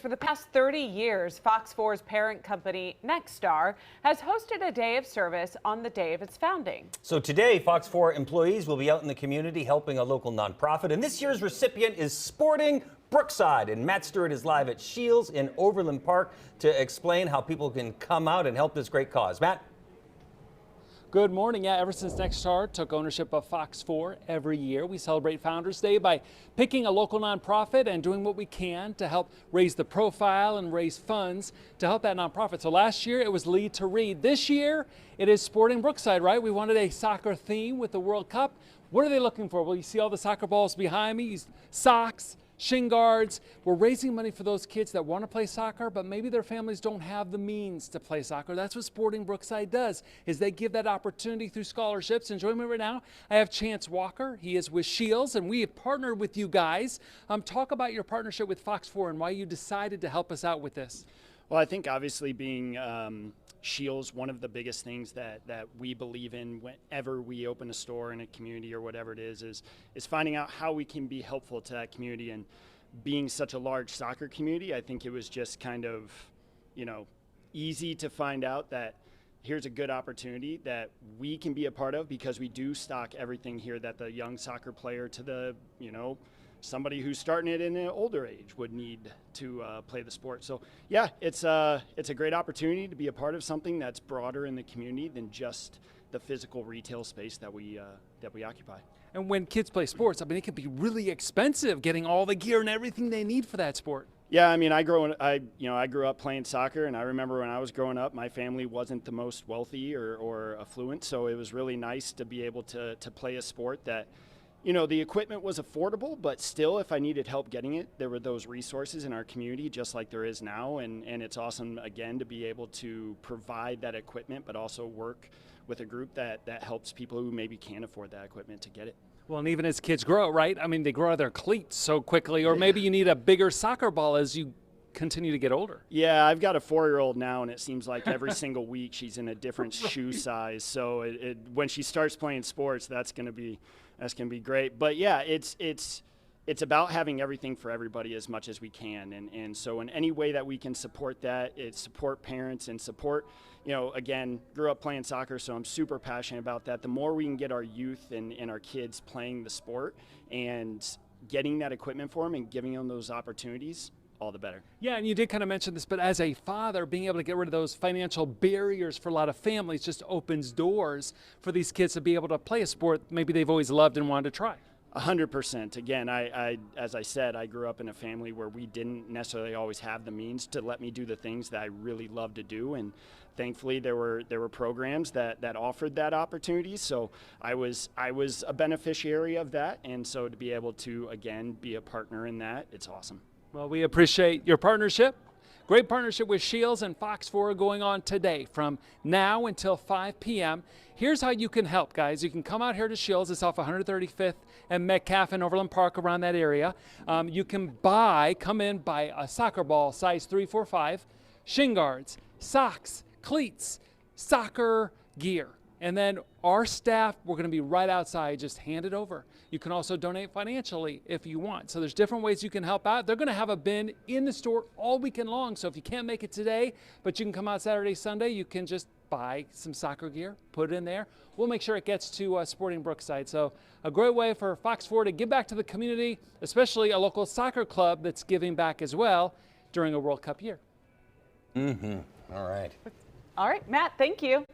For the past 30 years, FOX4's parent company, Nexstar, has hosted a day of service on the day of its founding. So today, FOX4 employees will be out in the community helping a local nonprofit. And this year's recipient is Sporting Brookside. And Matt Stewart is live at Shields in Overland Park to explain how people can come out and help this great cause. Matt? Good morning. Yeah, ever since Nexstar took ownership of FOX4, every year we celebrate Founders Day by picking a local nonprofit and doing what we can to help raise the profile and raise funds to help that nonprofit. So last year it was Lead to Read. This year it is Sporting Brookside, right? We wanted a soccer theme with the World Cup. What are they looking for? Well, you see all the soccer balls behind me, socks, shin guards. We're raising money for those kids that want to play soccer, but maybe their families don't have the means to play soccer. That's what Sporting Brookside does, is they give that opportunity through scholarships. And joining me right now, I have Chance Walker. He is with Shields, and we have partnered with you guys. Talk about your partnership with FOX4 and why you decided to help us out with this. Well, I think obviously being Shields, one of the biggest things that we believe in whenever we open a store in a community or whatever it is finding out how we can be helpful to that community. And being such a large soccer community, I think it was just kind of, easy to find out that here's a good opportunity that we can be a part of, because we do stock everything here that the young soccer player to the, somebody who's starting it in an older age would need to play the sport. So yeah, it's a great opportunity to be a part of something that's broader in the community than just the physical retail space that we occupy. And when kids play sports, I mean, it can be really expensive getting all the gear and everything they need for that sport. Yeah, I mean, I grew up playing soccer, and I remember when I was growing up, my family wasn't the most wealthy or affluent, so it was really nice to be able to play a sport that, the equipment was affordable, but still, if I needed help getting it, there were those resources in our community, just like there is now. And it's awesome, again, to be able to provide that equipment, but also work with a group that helps people who maybe can't afford that equipment to get it. Well, and even as kids grow, right? I mean, they grow out of their cleats so quickly, or maybe you need a bigger soccer ball as you continue to get older. Yeah, I've got a 4-year-old now, and it seems like every single week she's in a different shoe size. So when she starts playing sports, that's going to be great. But yeah, it's about having everything for everybody as much as we can, and so in any way that we can support that, support parents and support. Again, grew up playing soccer, so I'm super passionate about that. The more we can get our youth and our kids playing the sport and getting that equipment for them and giving them those opportunities, all the better. Yeah, and you did kind of mention this, but as a father, being able to get rid of those financial barriers for a lot of families just opens doors for these kids to be able to play a sport maybe they've always loved and wanted to try. 100%. Again, as I said, I grew up in a family where we didn't necessarily always have the means to let me do the things that I really love to do, and thankfully there were programs that offered that opportunity. So I was a beneficiary of that, and so to be able to again be a partner in that, it's awesome. Well, we appreciate your partnership. Great partnership with Shields and FOX4 going on today from now until 5 p.m. Here's how you can help, guys. You can come out here to Shields. It's off 135th and Metcalf in Overland Park, around that area. You can come in, buy a soccer ball size 3-4-5, shin guards, socks, cleats, soccer gear. And then our staff, we're going to be right outside, just hand it over. You can also donate financially if you want. So there's different ways you can help out. They're going to have a bin in the store all weekend long. So if you can't make it today, but you can come out Saturday, Sunday, you can just buy some soccer gear, put it in there. We'll make sure it gets to Sporting Brookside. So a great way for FOX4 to give back to the community, especially a local soccer club that's giving back as well during a World Cup year. All right. All right, Matt, thank you.